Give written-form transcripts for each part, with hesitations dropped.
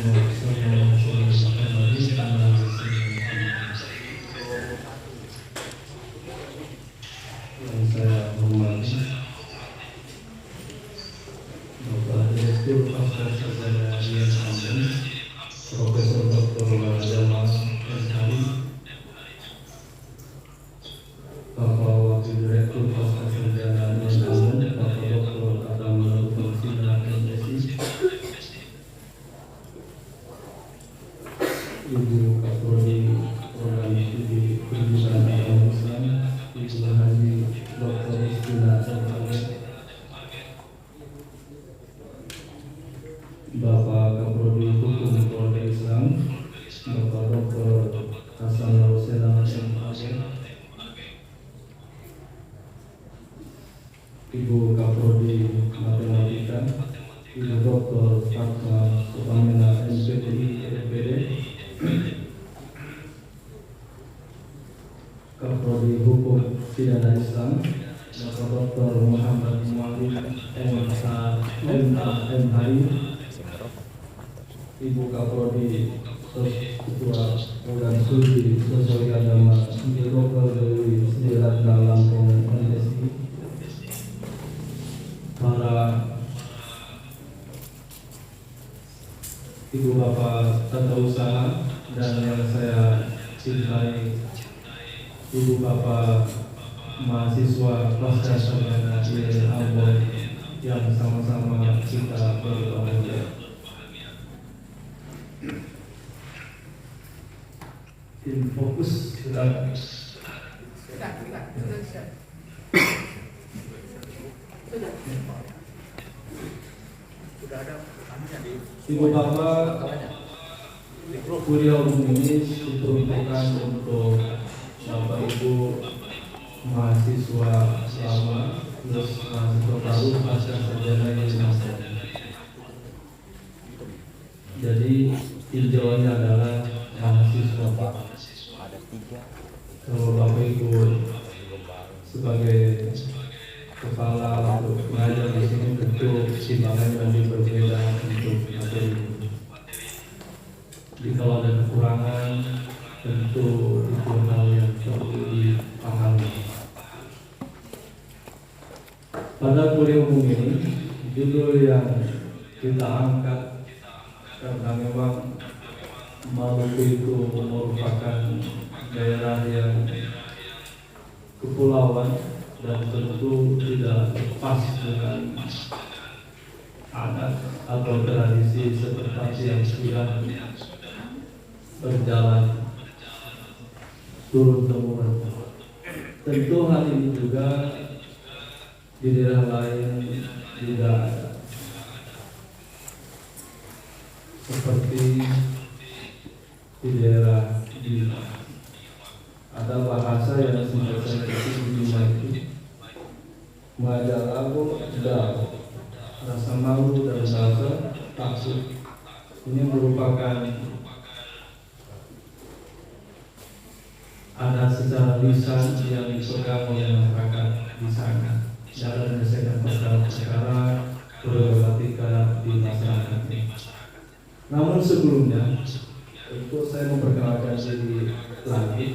saya hormati Bapak Direktur Pasca Sarjana Rian Amben, Profesor Dr. Jamal S.Hari, Bapak Wakil Direktur Pasca Sarjana Rian Amben, Bapak Dr. Adam Lautensina MSI, Ibu Kaprodi Program Studi Pendidikan Agama Islam, Ibu Haji Dr. Istina Sarjana, Bapak Kaprodi Hukum Keluarga Islam, Bapak Dr. Hasan Lausena MAG, Ibu Kaprodi Matematika, Ibu Dr. Fatma Supamena MPTI LPD, Kaprodi Hukum Pidana Islam, Bapak Dr. Muhammad Muawid MHI, Ibu Kaprodi Ketua Organ Studi Sosial Agama, Ibu Dr. Dewi Sediratna Lampung MSI, para Ibu Bapak Tata Usaha dan yang saya cintai Ibu Bapak mahasiswa Pasca Sarjana Rian Amben yang sama-sama kita berbahagia. In fokus sudah ada Ibu Bapak, kuliah umum ini diperuntukkan untuk Bapak Ibu mahasiswa lama plus mahasiswa baru pasca sarjana Rian Amben. Jadi tinjauannya adalah mahasiswa Pak. Kalau Bapak Ibu sebagai kepala untuk mengajar di sini tentu timbangan lebih berbeda untuk materi. Jadi kalau ada kekurangan tentu itu hal yang perlu dipahami. Pada kuliah umum ini judul yang kita angkat karena memang Maluku itu merupakan daerah yang kepulauan dan tentu tidak lepas dengan adat atau tradisi seperti yang sudah berjalan turun-temurun. Tentu hal ini juga di daerah lain tidak ada. Seperti di daerah Bima ada bahasa yang sudah saya kutip di Bima itu Majalago Dal, rasa malu dan rasa takut. Ini merupakan adat secara lisan yang dipegang oleh masyarakat di sana dalam menyelesaikan perkara-perkara problematika di masyarakat ini. Namun sebelumnya tentu saya memperkenalkan diri lagi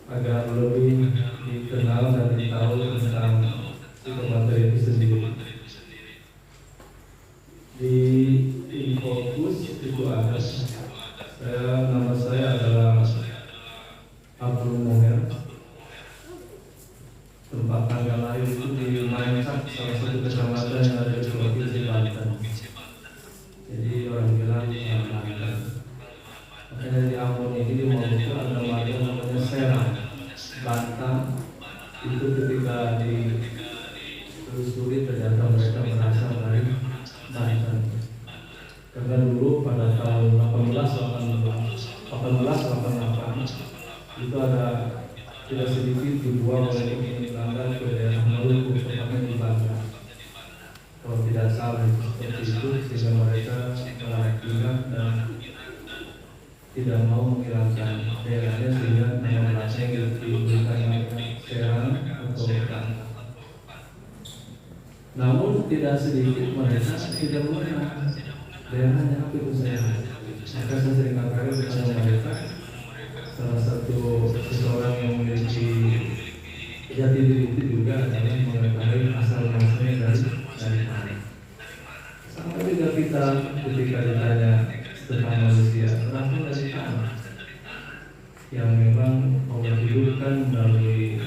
agar lebih dikenal dan ditahu tentang materi itu sendiri. Di Infocus itu ada nama saya adalah Abdul Moher. Tempat tanggal lahir itu di Mainsak, salah satu kecamatan yang ada di Provinsi Banten. Jadi orang bilang Banten. Makanya di Ambon ini di Maluku ada warga namanya Serang, Banten. Itu ketika ditelusuri ternyata mereka berasal dari Banten. Karena dulu pada tahun 1888 itu ada tidak sedikit dibuang oleh penyerangan ke daerah Maluku, tepatnya di Banten. Kalau tidak salah seperti itu, sehingga mereka pindah dan tidak mau menghilangkan daerahnya, sehingga nama belakangnya diberikan nama Serang atau Banten. Namun tidak sedikit mereka tidak mengenal daerahnya apa itu saya? Maka saya sering katakan kepada mereka, salah satu seseorang yang memiliki jati diri itu juga adalah mengetahui asal muasalnya dari mana. Sama juga kita ketika ditanya tentang manusia, berasal dari tanah yang memang Allah hidupkan melalui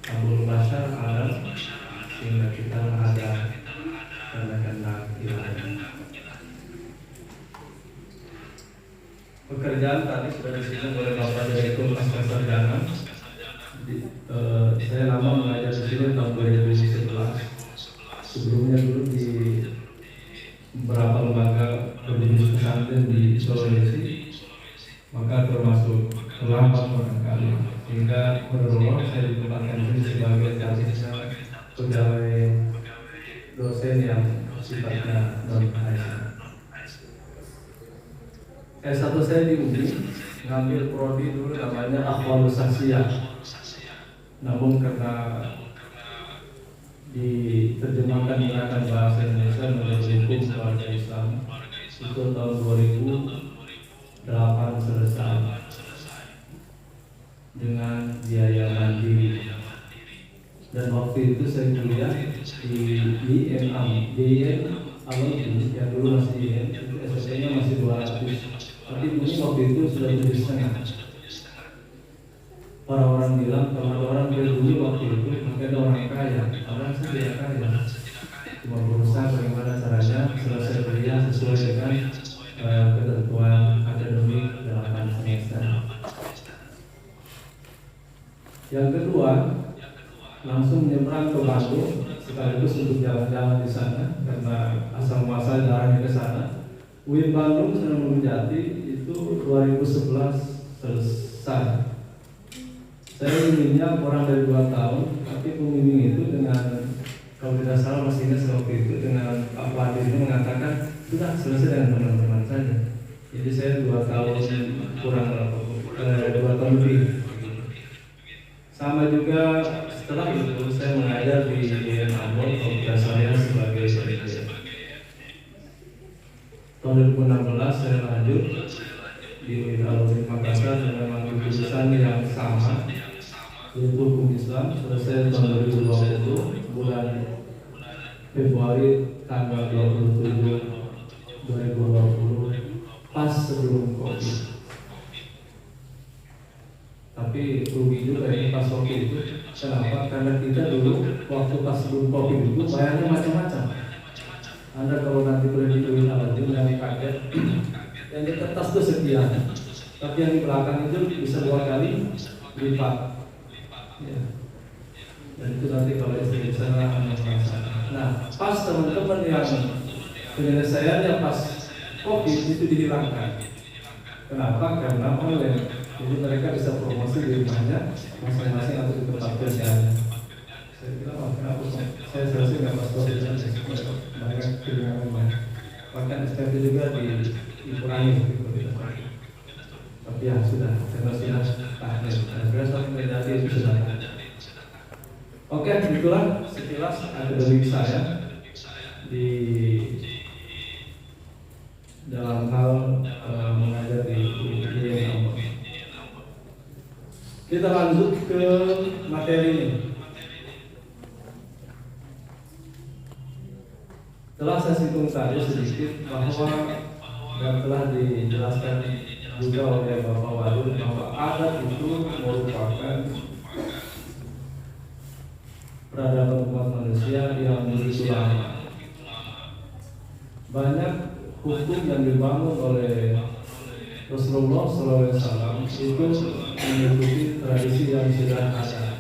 Abul Bashar Adam sehingga kita ada karena kehendak Ilahi. Pekerjaan tadi sudah disinggung oleh Bapak Direktur Pasca Sarjana. Saya lama mengajar di sini tahun 2011. Sebelumnya dulu di beberapa lembaga pendidikan pesantren di Sulawesi, maka termasuk terlambat barangkali, sehingga menurut saya ditempatkan ini sebagai pegawai dosen yang sifatnya non-ASN. S1 saya di UNI, ngambil prodi dulu namanya Akhwalus Sasiyah. Namun karena diterjemahkan menggunakan bahasa Indonesia menjadi hukum keluarga Islam, itu tahun 2008 selesai dengan biaya mandiri. Dan waktu itu saya kuliah di IN Alauddin yang dulu masih IN, itu SPP-nya masih 200. Tapi mungkin waktu itu sudah 7,5. Orang-orang bilang kalau ada orang berdua waktu itu mungkin ada orang kaya. Orang saya tidak kaya, cuma berusaha bagaimana caranya selesai kuliah sesuai dengan ketentuan akademik 8 semester. Yang kedua, langsung menyeberang ke Bandung sekaligus untuk jalan-jalan di sana karena asal muasal jalannya ke sana. UIN Bandung Sunan Gunung Jati itu 2011 selesai. Saya inginnya kurang dari 2 tahun, tapi pembimbing itu dengan, kalau tidak salah masih ingat waktu itu, dengan Pak Wadir itu mengatakan sudah selesai dengan teman-teman saja. Jadi saya 2 tahun kurang 2 tahun lebih. Sama juga setelah itu saya mengajar di IN Ambon, fakultas saya sebagai peneliti. Tahun 2016 saya lanjut di UIN Alauddin Makassar dengan mengambil jurusan yang sama, yaitu hukum Islam. Selesai tahun 2020 bulan Februari tanggal 27 2020, pas sebelum COVID. Tapi rugi juga ini pas COVID itu. Kenapa? Karena kita dulu waktu pas sebelum COVID itu bayarnya macam-macam. Anda kalau nanti boleh ditulis Alauddin yang kaget, yang di kertas itu sekian, tapi yang di belakang itu bisa 2 kali lipat. Ya. Dan itu nanti kalau istri sana Anda merasakan. Nah, pas teman-teman yang penyelesaiannya pas COVID itu dihilangkan. Kenapa? Karena online. Jadi mereka bisa promosi di rumahnya masing-masing atau di tempat kerjanya. Saya bilang, oh, kenapa saya selesai nggak pas COVID dan banyak kehilangan. Bahkan SPP juga dikurangi gitu. Tapi ya sudah, karena sudah takdir. Karena satu terjadi itu sudah. Oke, itulah sekilas akademik saya di dalam hal mengajar di IN Ambon. Kita lanjut ke materi ini. Telah saya singgung tadi sedikit bahwa dan telah dijelaskan juga oleh Bapak Wadud bahwa adat itu merupakan peradaban umat manusia yang begitu lama. Banyak hukum yang dibangun oleh Rasulullah SAW itu mengikuti tradisi yang sudah ada.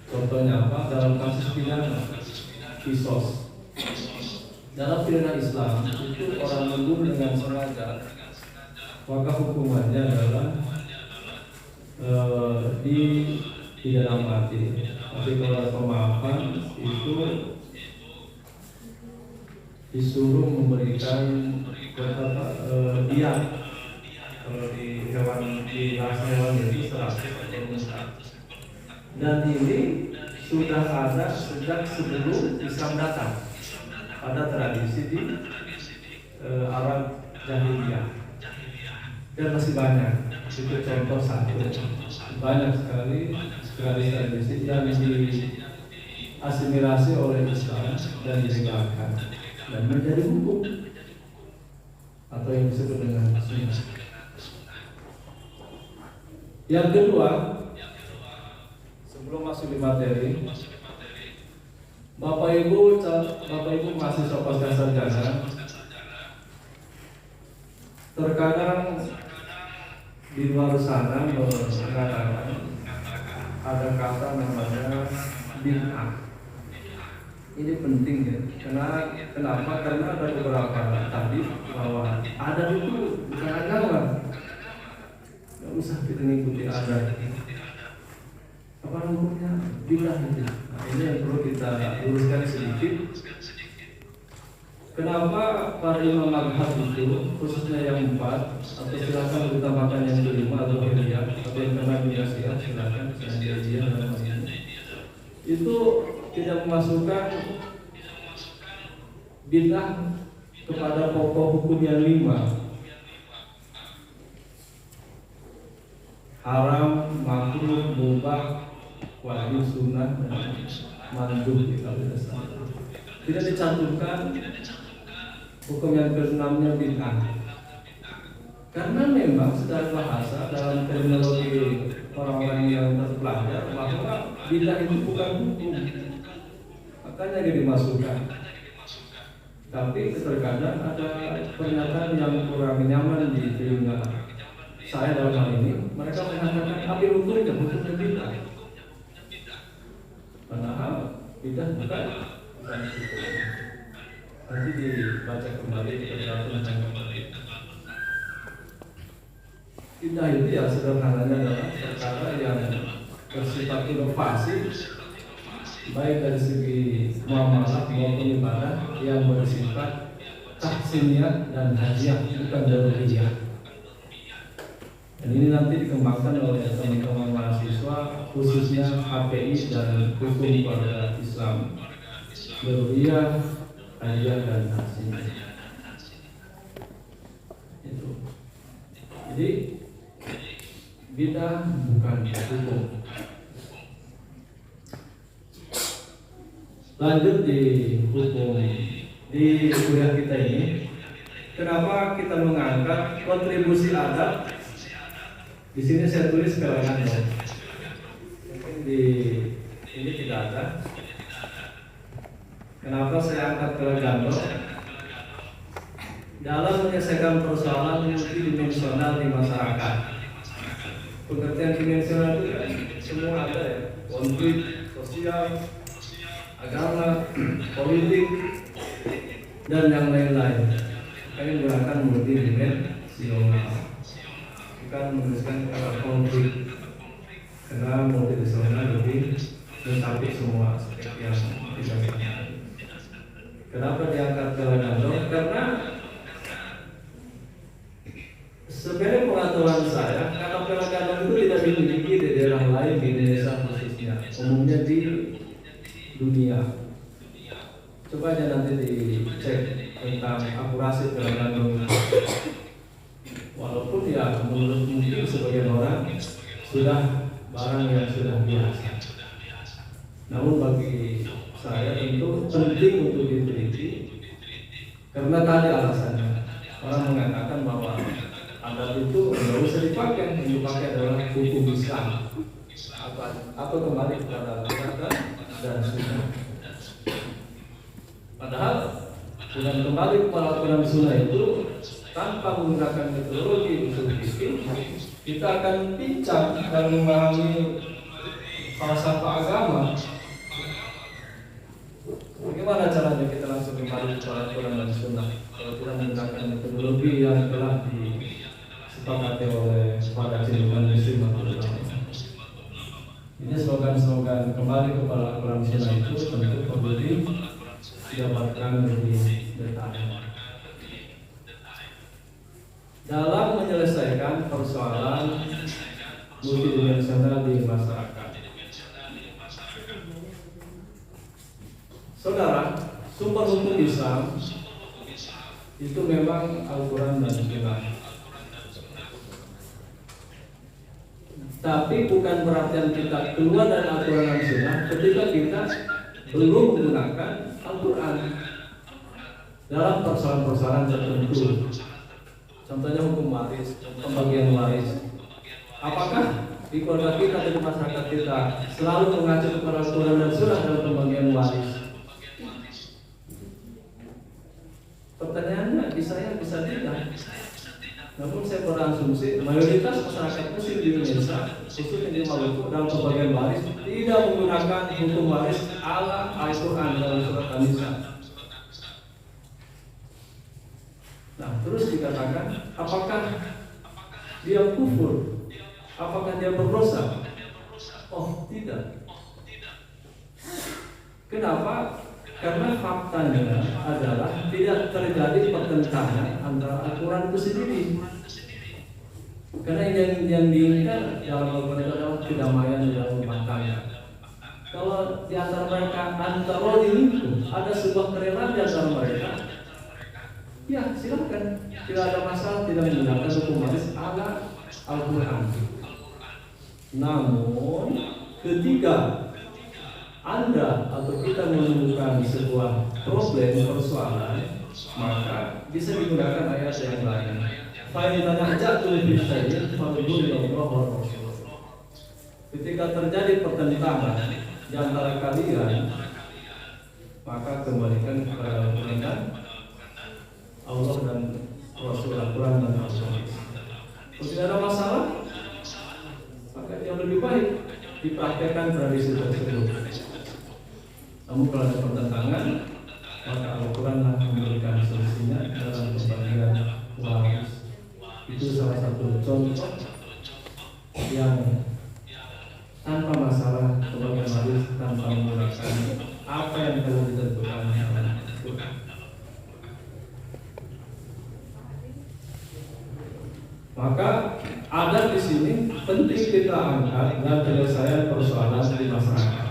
Contohnya apa? Dalam kasus pidana, kisos. Dalam pidana Islam itu orang membunuh dengan sengaja, maka hukumannya adalah pidana mati. Tapi kalau pemaafan itu disuruh memberikan diat. Kalau di bahasa hewan itu 100 atau 100. Dan ini sudah ada sejak sebelum Islam datang. pada tradisi di Arab Jahiliyah. Dan masih banyak. Itu contoh satu. Banyak sekali tradisi yang diasimilasi oleh Islam dan dilegalkan dan menjadi hukum atau yang disebut dengan sunnah. Yang kedua, sebelum masuk di materi, Bapak Ibu mahasiswa pasca sarjana, terkadang di luar sana mengatakan ada kata namanya bid'ah. Ini penting ya, kenapa? Karena ada beberapa tadi bahwa adat itu bukan agama. Nggak usah kita ngikuti adat. Apa namanya? Bid'ah itu. Nah, ini yang perlu kita luruskan sedikit. Kenapa para imam mazhab itu, khususnya yang 4, atau silakan ditambahkan yang kelima atau yang atau yang kena biasa, silakan yang dan lain-lain, itu tidak memasukkan bid'ah kepada pokok hukum yang 5, haram, makruh, mubah, wajib, sunnah, dan mandub. Tidak dicantumkan hukum yang ke-6-nya bid'ah. Karena memang secara bahasa dalam terminologi orang-orang yang terpelajar bahwa bid'ah itu bukan hukum, makanya dia dimasukkan. Tapi terkadang ada pernyataan yang kurang nyaman di telinga saya dalam hal ini. Mereka mengatakan ambil hukumnya bid'ah. Padahal bid'ah bukan hukum. Nanti dibaca kembali bid'ah itu ya sederhananya adalah perkara yang bersifat inovasi, baik dari segi muamalah maupun ibadah yang bersifat tahsiniyah dan hadiah, bukan daruriyah. Dan ini nanti dikembangkan oleh teman-teman mahasiswa, khususnya HPI dan hukum keluarga Islam, daruriyah, hadiah dan tahsiniyah. Itu. Jadi bid'ah bukan hukum. Lanjut di hukum di kuliah kita ini, kenapa kita mengangkat kontribusi adat? Di sini saya tulis kalangan ya. Mungkin di ini tidak ada. Kenapa saya angkat Gando? Dalam menyelesaikan persoalan multidimensional di masyarakat. Pengertian dimensional itu kan semua ada ya, konflik sosial, agama, politik, dan yang lain-lain. Kami menggunakan multidimensional, bukan menuliskan kata konflik, karena multidimensional lebih mencakup semua aspek yang tidak. Kenapa diangkat Gando? Karena sebenarnya pengetahuan saya, kata Gando itu tidak dimiliki di daerah lain di Indonesia khususnya, umumnya di dunia. Coba aja nanti dicek tentang akurasi Gando. Walaupun ya menurut mungkin sebagian orang sudah barang yang sudah biasa. Namun bagi saya tentu penting untuk diteliti, karena tadi alasannya orang mengatakan bahwa adat itu tidak usah dipakai, yang dipakai adalah hukum Islam atau kembali kepada Al-Quran dan Sunnah. Padahal dengan kembali kepada Al-Quran Sunnah itu tanpa menggunakan metodologi usul fikih, kita akan bincang dan memahami falsafah agama. Bagaimana caranya kita langsung kembali kepada Al-Quran dan Sunnah kalau tidak menggunakan metodologi yang telah disepakati oleh para cendekiawan Muslim atau ulama? Ini slogan-slogan kembali kepada Al-Quran dan Sunnah itu tentu perlu didapatkan lebih detail dalam menyelesaikan persoalan multidimensional di masyarakat. Saudara, Sumber hukum Islam itu memang Al-Quran dan Sunnah. Tapi bukan berarti kita keluar dari Al-Quran dan Sunnah ketika kita belum menggunakan Al-Quran dalam persoalan-persoalan tertentu. Contohnya hukum waris, pembagian waris. Apakah di keluarga kita dan di masyarakat kita selalu mengacu kepada Al-Quran dan Sunnah dalam pembagian waris? Pertanyaannya bisa tidak. Namun saya berasumsi mayoritas masyarakat Muslim di Indonesia, khususnya di Maluku, dalam pembagian waris tidak menggunakan hukum waris ala Al-Quran dalam surat An-Nisa. Nah, terus dikatakan, apakah dia kufur? Apakah dia berdosa? Oh, tidak. Kenapa? Karena faktanya adalah tidak terjadi pertentangan antara Al-Quran itu sendiri. Karena yang diinginkan dalam Al-Quran itu adalah kedamaian di dalam rumah tangga. Kalau di antara mereka antara ini ada sebuah kerelaan di antara mereka, ya silakan, tidak ada masalah, tidak menggunakan hukum waris ala Al-Quran. Namun ketika Anda atau kita menemukan sebuah problem persoalan, maka bisa digunakan ayat yang lain. Ketika terjadi pertentangan di antara kalian, maka kembalikan kepada Al-Quran, Allah dan Rasul Al-Quran dan Rasul. Kalau tidak ada masalah, maka yang lebih baik dipraktekkan tradisi tersebut. Namun kalau ada pertentangan, maka Al-Quran memberikan solusinya dalam pembagian waris. Itu salah satu contoh yang tanpa masalah pembagian waris tanpa menggunakan apa yang telah ditentukan oleh Al-Quran. Maka ada di sini penting kita angkat dan penyelesaian persoalan di masyarakat.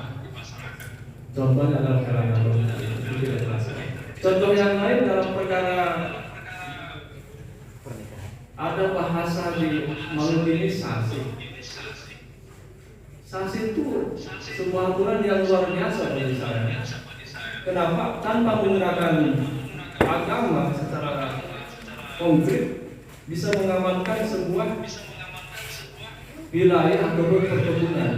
Contohnya adalah perkara contoh yang lain dalam perkara ada bahasa di Maluku ini sasi. Sasi itu sebuah aturan yang luar biasa bagi saya. Kenapa? Tanpa menggunakan agama secara konkret bisa mengamankan sebuah wilayah atau perkebunan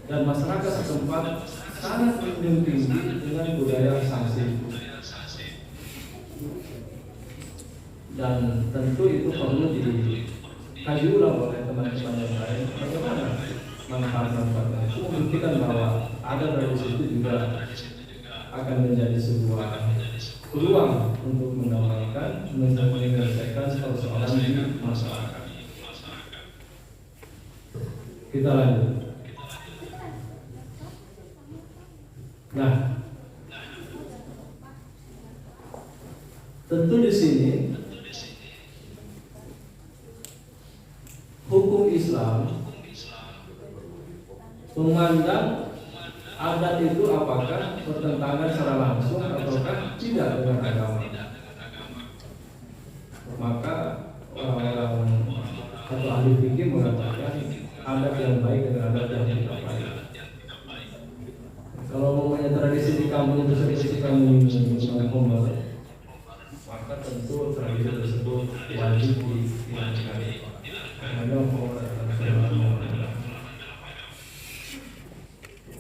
dan masyarakat setempat sangat menjunjung tinggi dengan budaya sasi. Dan tentu itu perlu dikaji ulang oleh teman-teman yang lain bagaimana manfaat-manfaatnya. Itu membuktikan bahwa ada dari situ juga akan menjadi sebuah peluang untuk mendamaikan, menyelesaikan persoalan di masyarakat. Kita lanjut. Nah, tentu di sini hukum Islam memandang adat itu apakah bertentangan secara langsung ataukah tidak dengan agama. Maka orang-orang atau ahli fikih mengatakan adat yang baik dengan adat yang tidak baik. Kalau mempunyai tradisi di kampung itu seperti kampung Kombar, maka tentu tradisi tersebut wajib dilakukan.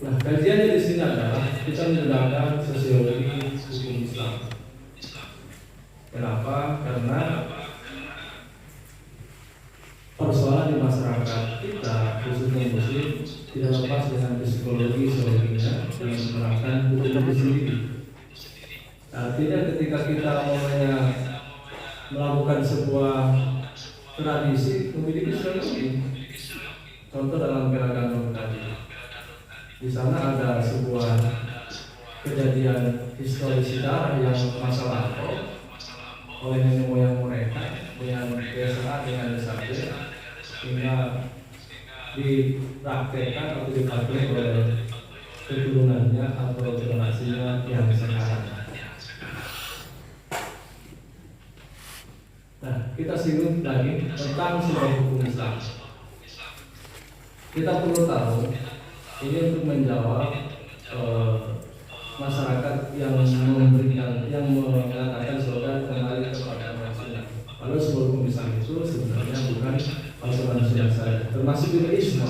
Nah, kajiannya di sini adalah kita menggunakan sosiologi hukum Islam. Kenapa? Karena persoalan di masyarakat kita, khususnya Muslim, tidak lepas dengan psikologi sosiologinya yang menerapkan hukum itu sendiri. Artinya ketika kita melakukan sebuah tradisi memiliki sosiologi. Contoh dalam Peragama tadi, di sana ada sebuah kejadian historis sejarah yang masa lampau oleh nenek moyang mereka dengan kebiasaan dengan saja sehingga dipraktekkan atau dipakai oleh keturunannya atau generasinya yang sekarang. lagi tentang sebuah hukum Islam. Kita perlu tahu ini untuk menjawab masyarakat yang mengatakan saudara kembali kepada Rasulullah. Kalau sebuah hukum Islam itu sebenarnya bukan masalah saja, termasuk juga isma.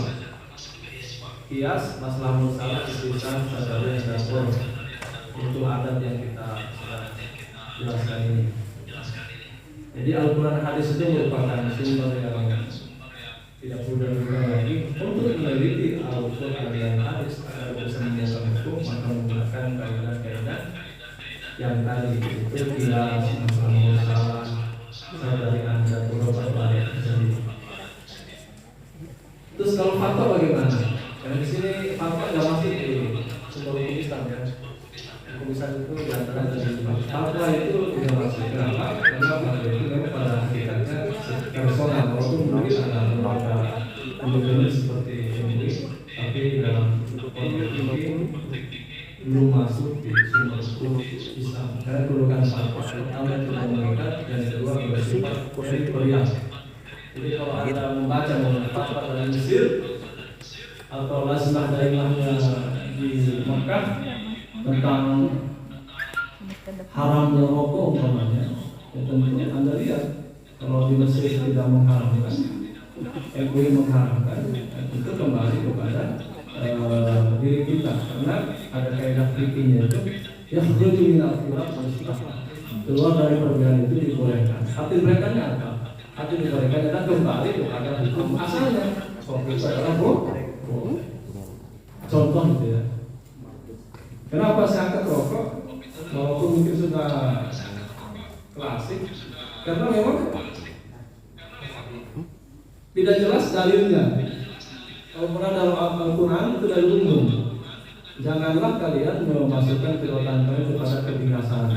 Kias, masalah musalah, istisna, sadari dan dapur. Itu adat yang kita jelaskan ini. Jadi Al-Quran hadis itu merupakan sumber yang tidak perlu diragukan lagi untuk meneliti Al-Quran dan hadis agar bisa menemukan hukum, maka menggunakan kaidah-kaidah yang tadi itu kias, masalah musalah, sadari dan dapur atau ayat sendiri. Terus kalau fatwa bagaimana? Karena di sini fatwa nggak masuk di sumber hukum Islam ya. Hukum Islam itu diantara dari fatwa itu tidak masuk. Kenapa? Karena fatwa itu memang pada hakikatnya personal. Walaupun mungkin ada lembaga independen seperti MUI, tapi dalam konteks belum masuk di sumber hukum Islam. Karena perlukan fatwa. Pertama itu mengikat dan kedua bersifat editorial. Jadi kalau Anda membaca fatwa dari Mesir atau lazimah daimahnya di Mekah tentang haramnya rokok umpamanya, ya tentu Anda lihat kalau di Mesir tidak mengharamkan, MUI mengharamkan, itu kembali kepada diri kita karena ada kaidah fikihnya itu yang berjuang keluar dari perbedaan itu dibolehkan. Arti mereka apa? Arti mereka adalah kembali kepada hukum asalnya. Fokus adalah contoh gitu ya. Kenapa saya angkat rokok? Walaupun mungkin sudah klasik, karena memang tidak jelas dalilnya. Kalau pernah dalam Al-Quran itu dari umum. Janganlah kalian memasukkan perbuatan kalian kepada kebinasaan.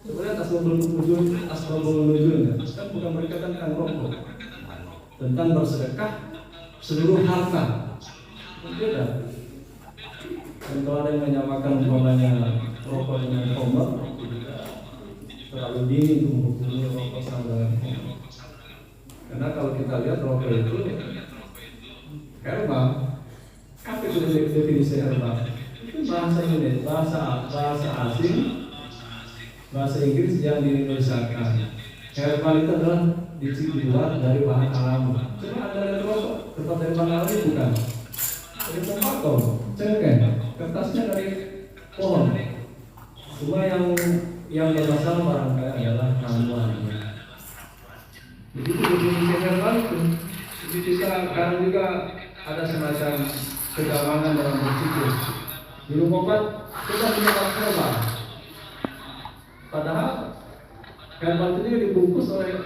Sebenarnya asbabul nuzul kan bukan mereka kan rokok. Tentang bersedekah seluruh harta. Beda. Dan kalau ada yang menyamakan umpamanya rokok dengan khamr, terlalu dini untuk menghukumi rokok sama dengan khamr. Karena kalau kita lihat rokok itu herbal. Apa itu definisi herbal? Itu bahasa Indonesia, bahasa asing, bahasa Inggris yang diindonesiakan. Herbal itu adalah dibuat dari bahan alami. Cuma ada rokok, tempat dari bahan alami bukan. Dari tembakau, cengkeh, kertasnya dari pohon. Cuma yang bermasalah barangkali adalah ramuannya. Begitu definisi herbal itu. Jadi kita sekarang juga ada semacam kegamangan dalam berpikir. Minum obat, kita punya obat herbal. Padahal herbal itu dibungkus oleh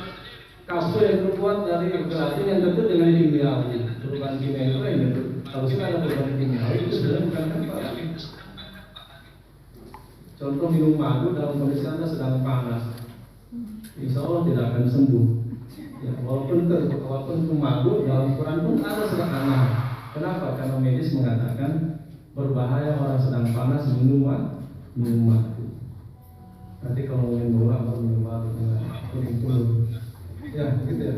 kapsul yang terbuat dari gelatin yang tentu dengan kimiawi. Perubahan kimia itu yang tentu. Kalau sudah ada perubahan kimiawi itu sebenarnya bukan herbal. Contoh minum madu dalam kondisi Anda sedang panas, insya Allah tidak akan sembuh. Ya, walaupun madu dalam Quran pun ada surat An-Nahl. Kenapa? Karena medis mengatakan berbahaya orang sedang panas minum madu. Nanti kalau minum bola atau minum madu dengan kuning. Ya, gitu ya.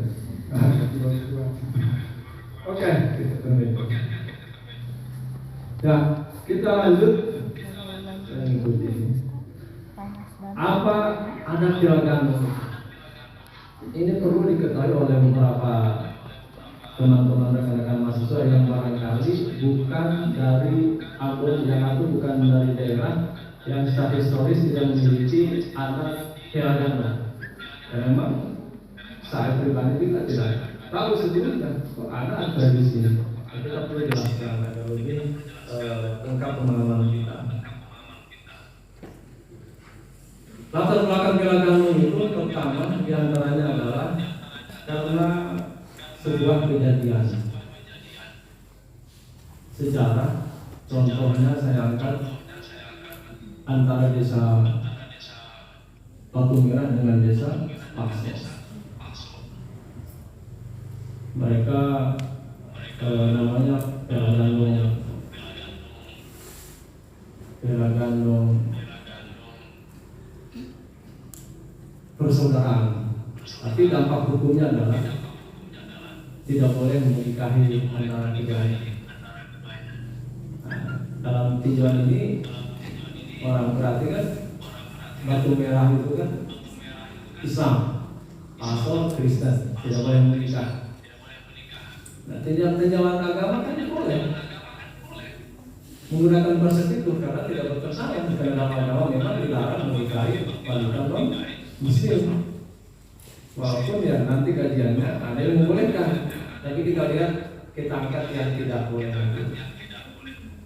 Oke, ya, kita lanjut. Apa adat Piragano? Ini perlu diketahui oleh beberapa teman-teman rekan-rekan mahasiswa yang barangkali bukan dari bukan dari daerah yang secara historis tidak memiliki adat Piragano. Dan memang saya pribadi juga tidak tahu sebelumnya kok ada tradisi ini. Kita perlu jelaskan agar lebih lengkap pemahaman kita. Latar belakang Piragano itu pertama diantaranya adalah karena sebuah kejadian sejarah. Contohnya saya angkat antara desa Batu Merah dengan desa Paksos. Mereka namanya Piragano persaudaraan. Tapi Tapi dampak hukumnya adalah tidak boleh menikahi antara keduanya. Nah, dalam tinjauan ini orang berarti kan batu merah itu kan Islam atau Kristen, tidak boleh menikah. Nah, tinjauan agama kan boleh menggunakan persekutu karena tidak bertentangan dengan agama. Memang dilarang menikahi wanita non muslim. Walaupun ya nanti kajiannya ada yang membolehkan, tapi kita lihat kita angkat yang tidak boleh.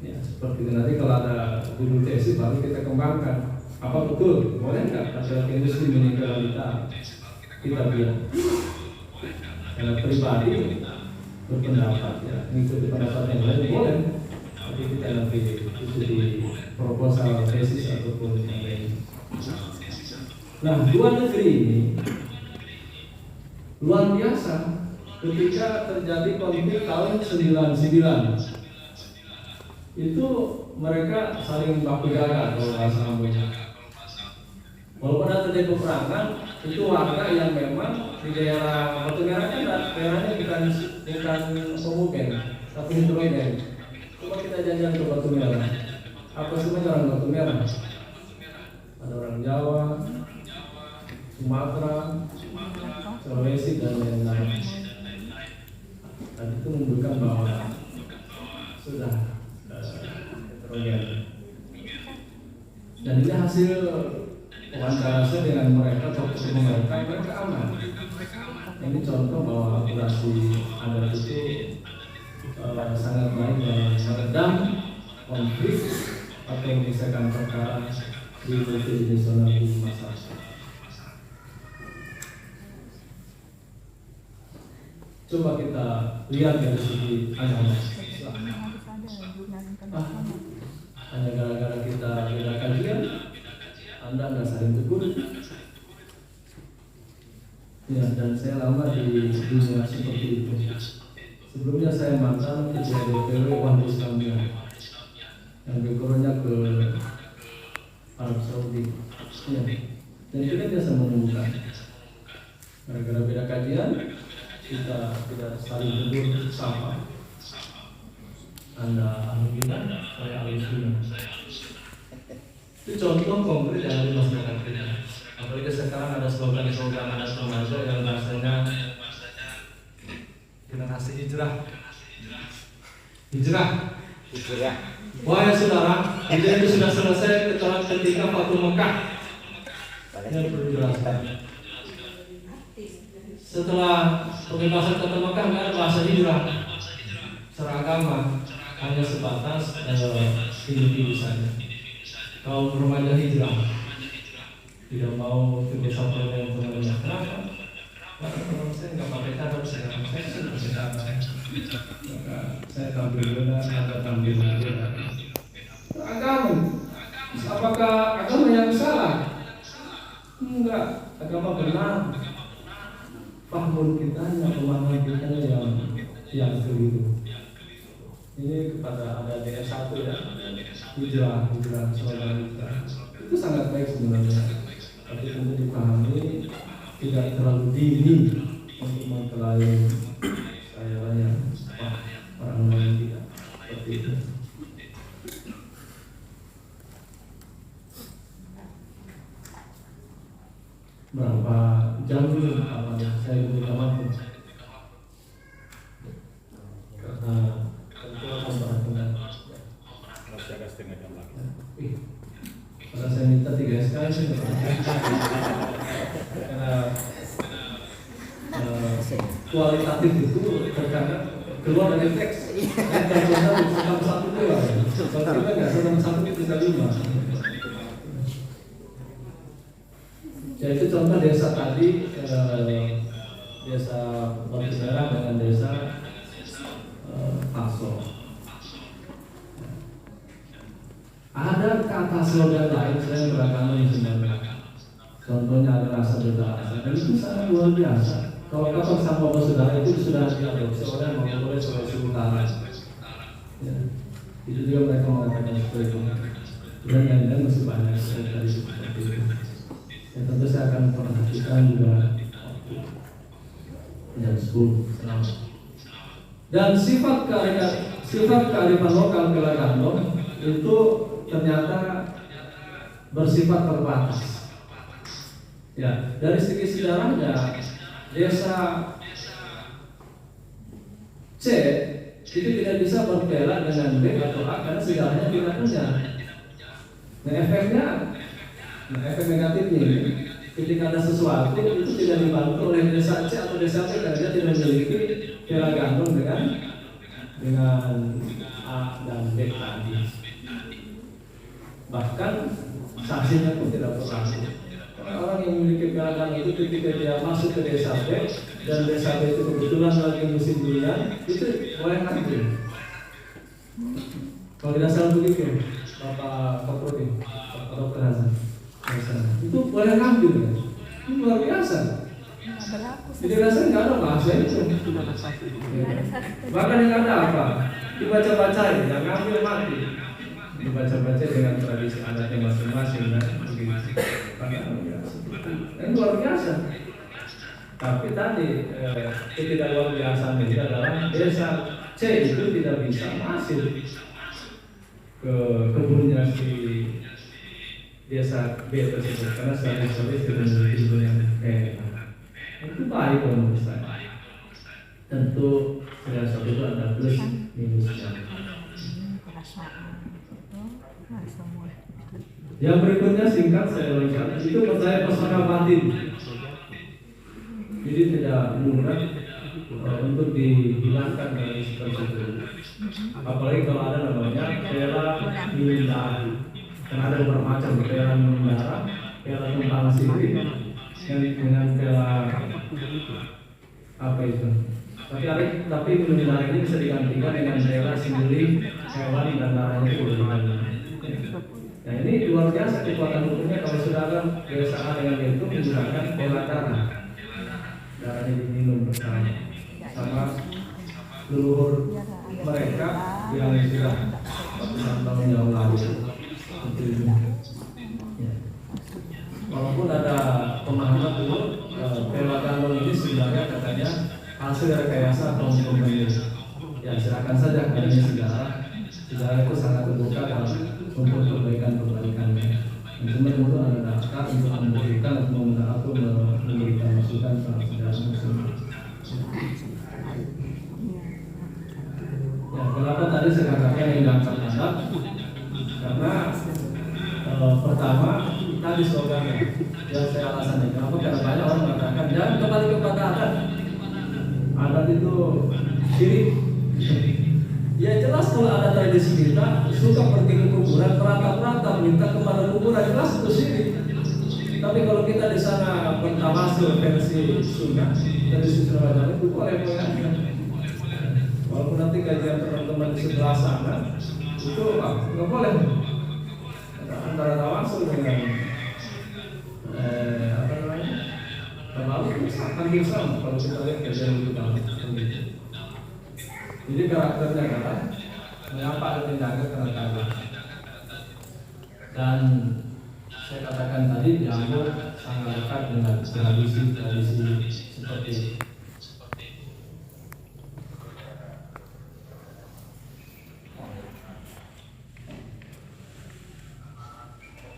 Ya, seperti itu. Nanti kalau ada judul tesis baru kita kembangkan. Apa betul boleh nggak laki-laki muslim menikah wanita? Kita bilang. Karena pribadi berpendapat ya, mengikuti pendapat yang lain boleh. Tapi kita nanti itu di proposal tesis ataupun yang lain. Nah, dua negeri ini luar biasa ketika terjadi konflik tahun 99. Itu mereka saling baku jaga kalau bahasa Ambonnya. Walaupun ada terjadi peperangan, itu warga yang memang di daerah Batu Merah kan daerahnya bukan pemukiman, tapi hidrogen. Coba kita jalan ke Batu Merah. Apa semuanya orang Batu Merah? Ada orang Jawa, Sumatera, Sulawesi dan lain-lain. Dan itu menunjukkan bahwa sudah heterogen. Dan ini hasil wawancara saya dengan mereka atau mereka aman. Ini contoh bahwa akurasi adat itu sangat baik dalam meredam konflik atau menyelesaikan perkara di multidimensional di masyarakat. Coba kita lihat dari segi agama. Hanya gara-gara kita beda kajian, Anda nggak saling tegur. Ya, dan saya lama di dunia seperti itu. Sebelumnya saya mantan ketua DPW Wahdi Islamiyah yang bekerja ke Arab Saudi. Ya. Dan kita biasa menemukan gara-gara beda kajian kita tidak saling tegur sama. Anda ahli bidah, saya ahli sunnah. Itu contoh konkret yang di masyarakat kita. Apalagi sekarang ada slogan-slogan anak remaja yang rasanya kita kasih hijrah. Wahai saudara, hijrah itu sudah selesai ketika Fatu Mekah. Yang perlu dijelaskan. Setelah pembebasan Kota Mekah nggak ada bahasa hijrah seragama, hanya sebatas individu saja. Kaum remaja hijrah tidak mau ke desa yang temannya. Kenapa? Karena teman saya nggak pakai cadar, saya sudah pakai cadar. Maka saya tampil benar, Anda tampil benar. Agama, apakah agama yang salah? Enggak, agama benar. Paham kita yang pemahaman kita yang keliru. Ini kepada ada DS1 ya, hijrah saudara kita. Itu sangat baik sebenarnya, tapi tentu dipahami tidak terlalu dini untuk mempelajari saya yang orang lain tidak seperti itu. Berapa jam saya berikan waktu? Karena tentu akan berhubungan. Masih ada setengah jam lagi. Kalau saya minta 3 SKS sih, karena kualitatif itu terkadang keluar dari teks. Kalau satu keluar, kalau kita nggak sedang satu bisa 5. Ya itu contoh desa tadi, desa Batu Merah dengan desa Paso. Ada kata slogan lain selain beragama yang sebenarnya. Contohnya ada rasa berdarah, dan itu sangat luar biasa. Kalau kata sama saudara itu sudah diadopsi oleh Mongolian Sulawesi Utara. Ya. Itu juga mereka mengatakan seperti itu. Dan yang masih banyak dari seperti itu. Ya, tentu saya akan memperhatikan juga jam 10. Dan sifat kearifan lokal Pela Gandong itu ternyata bersifat terbatas. Ya, dari segi sejarahnya desa C itu tidak bisa berpela dengan B atau A karena sejarahnya tidak punya. Nah, efek negatifnya ini, ketika ada sesuatu itu tidak dibantu oleh desa C atau desa B karena dia tidak memiliki Pela Gandong dengan A dan B tadi. Bahkan saksinya pun tidak berlaku. Orang yang memiliki Pela Gandong itu ketika dia masuk ke desa B dan desa B itu kebetulan lagi musim durian, itu boleh ngambil. Kalau tidak salah begitu, Bapak Kapolri, Bapak Dr. Hasan, itu boleh ngambil ya? Ini luar biasa. Jadi rasanya nggak ada bahasa itu. Bahkan yang ada apa? Dibaca-baca, yang ngambil mati. Dibaca-baca dengan tradisi adatnya masing-masing dan begitu. Ini luar biasa. Tapi tadi tidak luar biasa ini adalah desa C itu tidak bisa masuk ke kebunnya si desa B tersebut karena saya tidak memiliki kebun yang itu baik kalau menurut saya. Tentu desa itu ada plus minusnya. Yang berikutnya singkat saya ulangi, itu percaya pesona batin. Jadi tidak mudah untuk dihilangkan dari sikap itu. Apalagi kalau ada namanya Pela Minundara. Karena ada beberapa macam Pela Minundara, Pela Tumpang Siri, dengan Pela apa itu? Tapi Minundara ini bisa digantikan dengan Pela sendiri hewan dan darahnya itu. Nah ini luar biasa kekuatan hukumnya kalau sudah ada desa A dengan itu menggunakan Pela darahnya diminum bersama sama leluhur mereka yang sudah ratusan tahun yang lalu. Walaupun ada pemahaman dulu Pela Gandong ini sebenarnya katanya hasil rekayasa kaum pemilih. Ya silakan saja karena sejarah itu sangat terbuka dalam untuk perbaikan-perbaikannya. Cuma itu ada dasar untuk memberikan atau memberikan masukan soal sejarah tersebut. Ya, kenapa tadi saya katakan yang diangkat anak? Karena pertama tadi slogannya yang saya alasannya kenapa? Karena banyak orang mengatakan jangan kembali kepada adat. Adat itu syirik. Ya jelas kalau ada tradisi kita suka pergi ke kuburan, merata-rata minta kepada kuburan, jelas itu syirik. Tapi kalau kita di sana bertawasul versi sunnah, tradisi Sunda itu boleh boleh. Walaupun nanti kajian teman-teman di sebelah sana itu nggak boleh antara tawasul dengan apa namanya, terlalu hampir sama kalau kita lihat kajian itu dalam. Jadi karakternya adalah mengapa ada tindakan kerentanan. Dan saya katakan tadi diambil sangat dekat dengan tradisi seperti ini.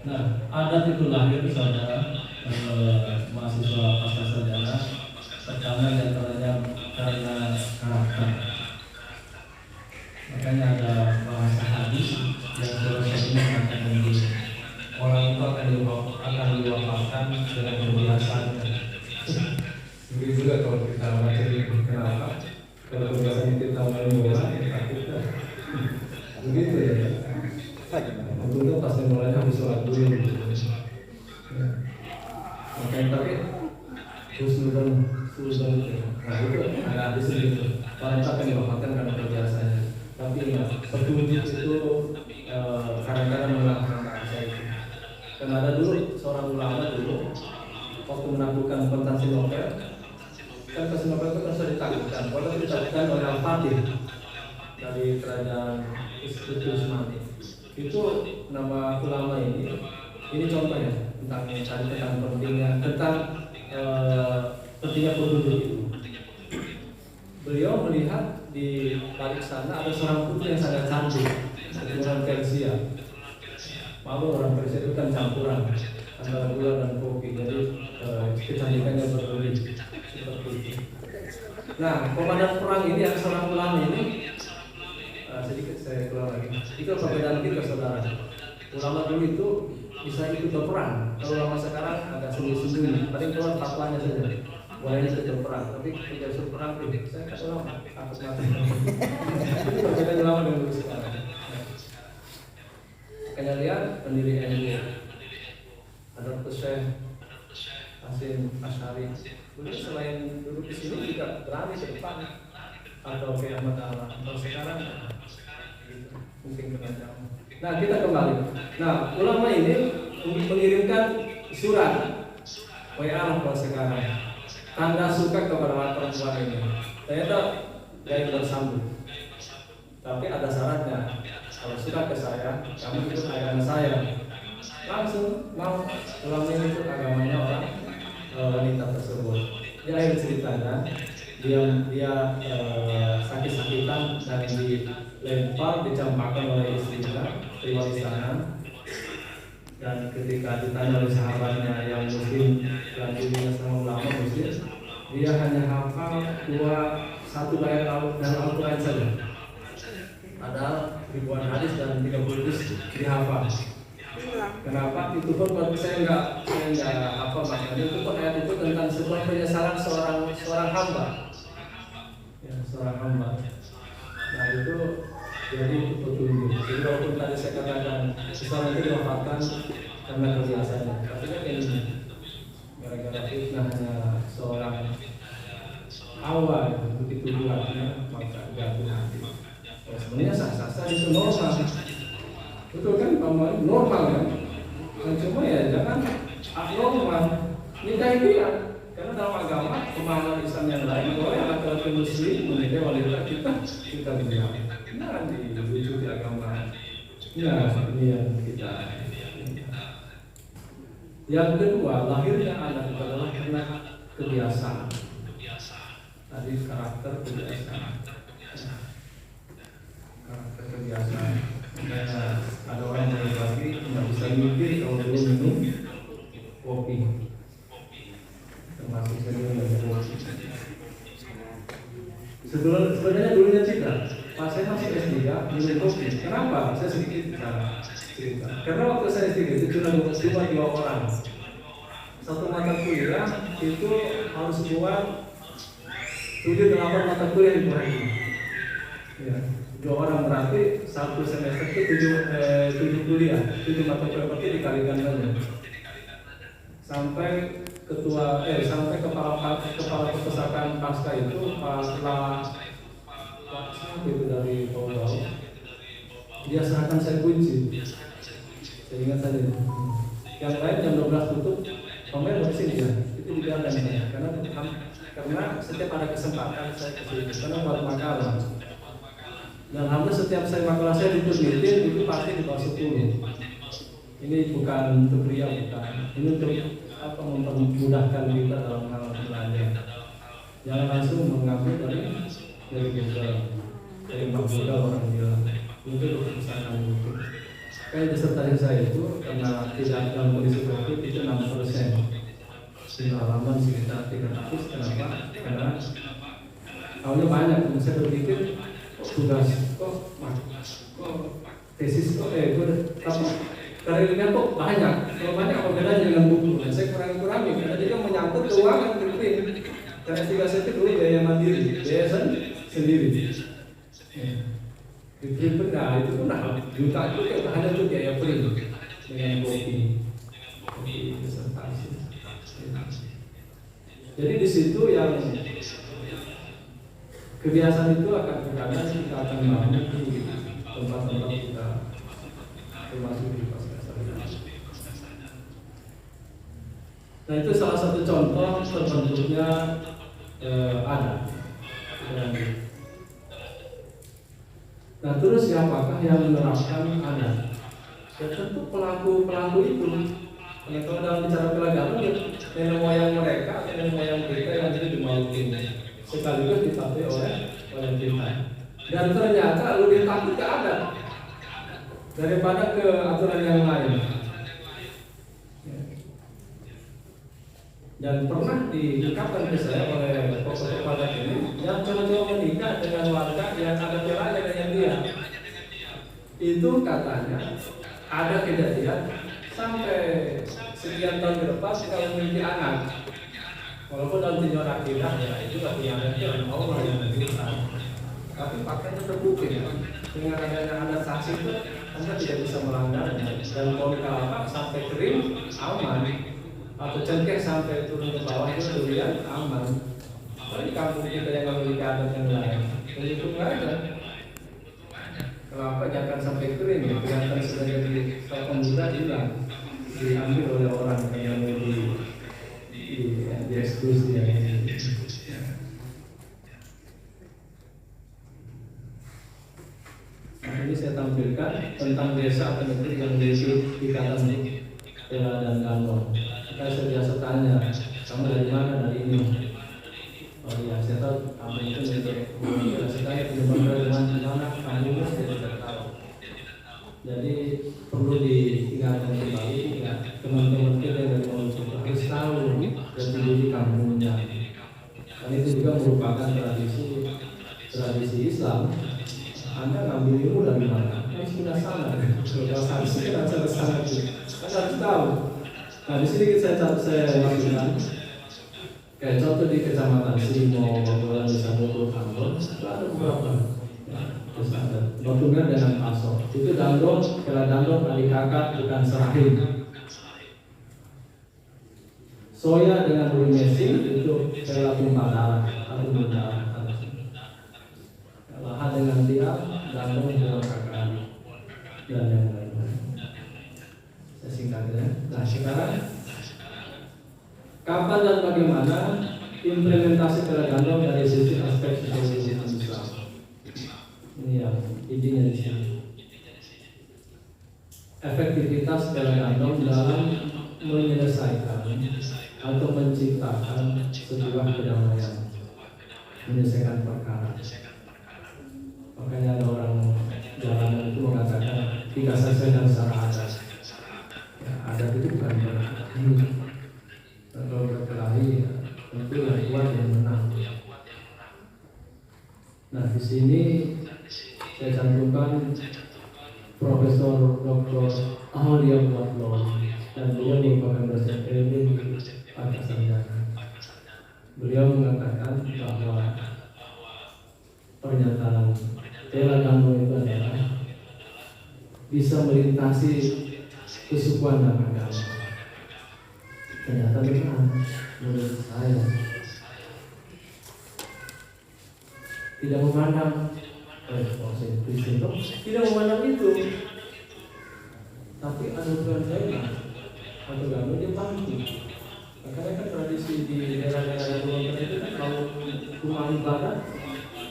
Nah, adat itu lahir saudara mahasiswa pasca sarjana. Pertama diantaranya karena karakter. Makanya ada bahasa hadis yang filosofinya akan begini: orang itu akan diwafatkan dengan kebiasaan. Begitu juga kalau kita baca di kenapa? Kalau kebiasaan kita main bola, takutnya begitu ya. Tentunya pasti mulanya harus sholat dulu. Makanya tapi sudah. Nah itu ada hadis itu. Orang itu akan diwafatkan karena kebiasaannya. Tapi petunjuk itu kadang-kadang melakukan bahasa itu. Karena ada dulu seorang ulama dulu waktu menaklukkan Konstantinopel, kan Konstantinopel itu kan sudah ditaklukkan. Kalau ditaklukkan oleh Al-Fatih dari kerajaan Utsmani. Itu nama ulama ini contohnya tentang pentingnya penduduk itu. beliau melihat di balik sana ada seorang putri yang sangat cantik, keturunan Persia. Malu orang Persia itu kan campuran antara gula dan kopi, jadi kecantikannya berlebih seperti itu. Nah, komandan perang ini yang seorang ulama ini, sedikit saya keluar lagi. Itu perbedaan kita, saudara. Ulama dulu itu bisa ikut berperang. Kalau ulama sekarang agak sembunyi-sembunyi, paling keluar fatwanya saja. Boleh ikut berperang, tapi tidak suruh perang itu. Saya nggak ulama, takut mati. Itu perbedaan ulama dengan dulu sekarang. Kalian lihat pendiri NU, ada Syekh Hasyim Asy'ari. Beliau selain duduk di sini juga berani ke depan atau ke Ahmad Allah. Kalau sekarang mungkin kena. Nah, kita kembali. Nah, ulama ini mengirimkan surat WA kalau sekarang. Tanda suka kepada perempuan ini. Ternyata gaya bersambung. Tapi ada syaratnya. Kalau suka ke saya, kamu ikut agama saya. Langsung mau ulama ini ikut agamanya orang wanita tersebut. Di akhir ceritanya dia sakit-sakitan dan dilempar, dicampakkan oleh istrinya keluar istana. Dan ketika ditanya oleh sahabatnya yang muslim dan dirinya sama ulama muslim, dia hanya hafal satu ayat dalam Al-Quran saja. Padahal ribuan hadis dan 30 juz dihafal. Kenapa? Itu pun buat saya nggak hafal maknanya. Itu pun ayat itu tentang sebuah penyesalan seorang hamba, ya, seorang hamba. Nah itu jadi petunjuk. Jadi walaupun tadi saya katakan seseorang itu diwafatkan karena kebiasaannya, tapi kan ini gara-gara fitnahnya seorang awal begitu kuatnya maka jatuh hati. Ya, sebenarnya sah-sah itu normal. Betul kan, normal kan? Dan cuma ya jangan abnormal. Nikah itu ya, karena dalam agama pemahaman Islam yang lain boleh laki-laki muslim menikah wanita kita diam. Nah, dirujuk di agama. Ya, ini yang kita. Yang kedua, lahirnya anak adalah karena kebiasaan. Tadi karakter kebiasaan. Karakter kebiasaan. Karena ada orang yang berbagi tidak bisa mikir kalau belum minum kopi, termasuk saya minum kopi. Sebenarnya dulunya cita, pas saya masih S3 minum kopi. Kenapa? Saya sedikit cerita. Karena waktu saya S3 itu cuma 2 orang. Satu mata kuliah itu harus buat 7-8 mata kuliah di hari. Ya. 2 orang berarti satu semester itu 7 kuliah, 7 mata kuliah berarti dikalikan saja. Sampai sampai kepala perpustakaan pasca itu itu dari Paul, dia serahkan saya kunci. Saya ingat saja. Yang lain jam 12 tutup, pemain bersih dia. Itu dibiarkan saya karena setiap ada kesempatan saya kesini karena buat makalah. Dan hampir setiap saya makalah saya diteliti itu pasti di bawah 10. Ini bukan untuk ria, bukan. Ini untuk mempermudahkan kita dalam hal belajar. Jangan langsung mengambil dari Google, dari Google orang bilang. Mungkin untuk misalkan itu. Kayak disertasi saya itu karena tidak dalam kondisi COVID itu 6%. Di halaman sekitar 300. Kenapa? Karena awalnya banyak. Saya berpikir tugas kok tesis karirnya kok banyak. Kalau banyak apa bedanya dengan buku? Dan saya kurangi karena dia menyangkut keuangan print. Karena tugas itu dulu biaya mandiri, biaya sendiri. Di print benar itu pun juta itu hanya untuk biaya print dengan kopi disertasi. Jadi di situ yang kebiasaan itu akan terkadang kita akan bangun di tempat-tempat kita termasuk di pasca sarjana. Nah itu salah satu contoh terbentuknya adat. Nah terus siapakah yang menerapkan adat? Ya tentu pelaku itu. Nah, kalau dalam bicara pelagaran, nenek moyang mereka, nenek moyang kita yang jadi di Maluku. sekaligus dipatuhi oleh kita. Dan ternyata lebih takut gak ada daripada ke aturan yang lain. Dan pernah diungkapkan ke saya oleh pokok-pokok ini yang coba-coba menikah dengan warga yang ada peranya dengan dia. Itu katanya ada kejadian sampai sekian tahun ke depan kalau memiliki anak, walaupun dalam tinjauan akidah ya itu gak punya anak itu Allah yang menentukan. Tapi faktanya terbukti ya, dengan adanya anak saksi itu Anda tidak bisa melanggarnya. Dan kalau dikalakan sampai kering aman, atau cengkeh sampai turun ke bawah itu durian aman. Tapi di kampung kita yang memiliki adat yang lain, itu nggak ada. Kenapa jangan sampai kering ya? Kelihatan sebagai pemuda hilang, diambil oleh orang yang dieksekusi ya. Nah, ini saya tampilkan tentang desa atau negeri yang memiliki ikatan Pela dan Gandong. Saya biasa tanya, kamu dari mana? Dari ini. Oh iya, saya tahu kamu itu milik. Saya tanya dari mana kamu saya tidak tahu. Jadi perlu diingatkan kembali ya, teman-teman kita yang dari Maluku harus tahu jati diri kampungnya. Dan itu juga merupakan tradisi Islam. Anda ngambil ilmu dari mana? Kan sudah sana. Kalau saksi kan sudah sana itu. Anda harus tahu. Nah di sini saya lakukan. Kayak contoh di Kecamatan Simo, Bangkulan, Desa Bogor, Ambon, itu ada beberapa. Terus ada Batunger dengan Paso. Itu dandong, kela dandong, adik kakak, bukan serahim. Soya dengan bulu mesing itu kela tumpah darah atau berdarah. Lahan dengan tiap dandong dengan kakak dan yang lain-lain. Saya singkatnya. Nah sekarang kapan dan bagaimana implementasi kela dandong dari sisi aspek sosiologi Islam? Ini yang intinya di sini. Efektivitas kela dandong dalam menyelesaikan atau menciptakan sebuah kedamaian, menyelesaikan perkara. Makanya ada orang jalanan itu mengatakan tidak selesaikan secara adat. Ya, adat itu bukan berkelahi. Kalau berkelahi, ya, tentu yang kuat yang menang. Nah di sini saya cantumkan Profesor Dr. Aulia Muatlo dan beliau merupakan dosen ilmu pada sarjana. Beliau mengatakan bahwa pernyataan Pela Gandong itu adalah bisa melintasi kesukuan dan agama. Ternyata benar menurut saya. Tidak memandang Kristen tidak memandang itu, tapi anugerah Pela atau Gandong dia bantu. Karena kan tradisi di daerah-daerah Pulau itu kan kalau rumah ibadah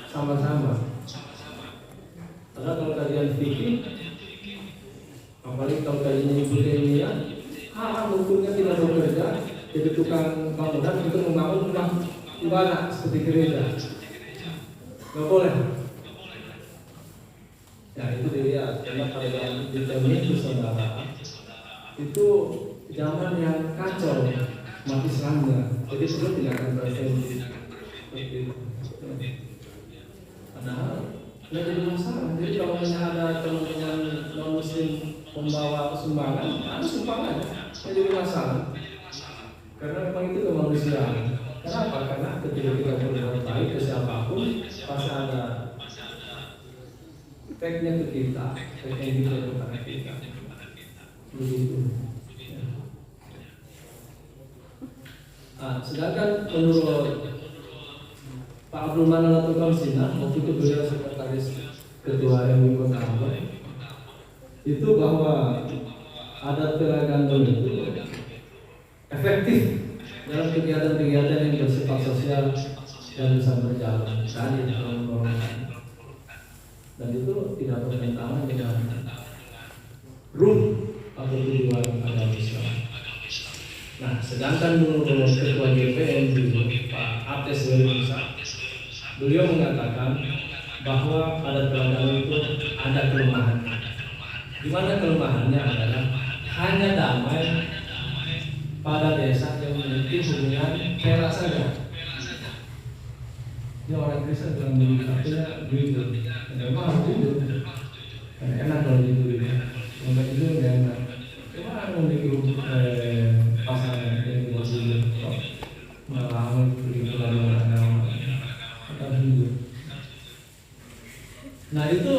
sama-sama. Karena kalau kalian fikih, apalagi kalau kalian ibu ilmiah, hukumnya tidak bekerja jadi tukang bangunan untuk membangun rumah ibadah seperti gereja. Nggak boleh. Ya itu dilihat. Karena pada zaman itu saudara, itu zaman yang kacau, mati Islamnya. Jadi perlu tidak akan berfungsi seperti itu. Padahal nggak jadi masalah. Jadi kalau misalnya ada teman-teman non muslim membawa sumbangan, ada sumbangan, nggak jadi masalah. Karena memang itu kemanusiaan. Kenapa? Karena ketika kita berbuat baik ke siapapun, pasti ada efeknya ke kita, efeknya kita kepada kita. Begitu. Nah, sedangkan menurut Pak Abdul Manan atau Kamsina, waktu itu beliau sekretaris ketua MUI Kota Ambon, itu bahwa adat Pela Gandong itu efektif dalam kegiatan-kegiatan yang bersifat sosial dan bisa berjalan tadi dalam dan itu tidak bertentangan dengan ruh atau tujuan agama Islam. Nah, sedangkan menurut Ketua GPM Pak Aptes Wali Musa, beliau mengatakan bahwa adat beragama itu ada kelemahan. Di mana kelemahannya adalah hanya damai pada desa yang memiliki hubungan perak saja. Ini orang Kristen bilang begitu, artinya begitu. Memang harus jujur, karena enak kalau jujur ini. Untuk itu nggak enak. Cuma memiliki pasangan yang dibuat jujur, malah begitu lagi orang akan jujur. Nah itu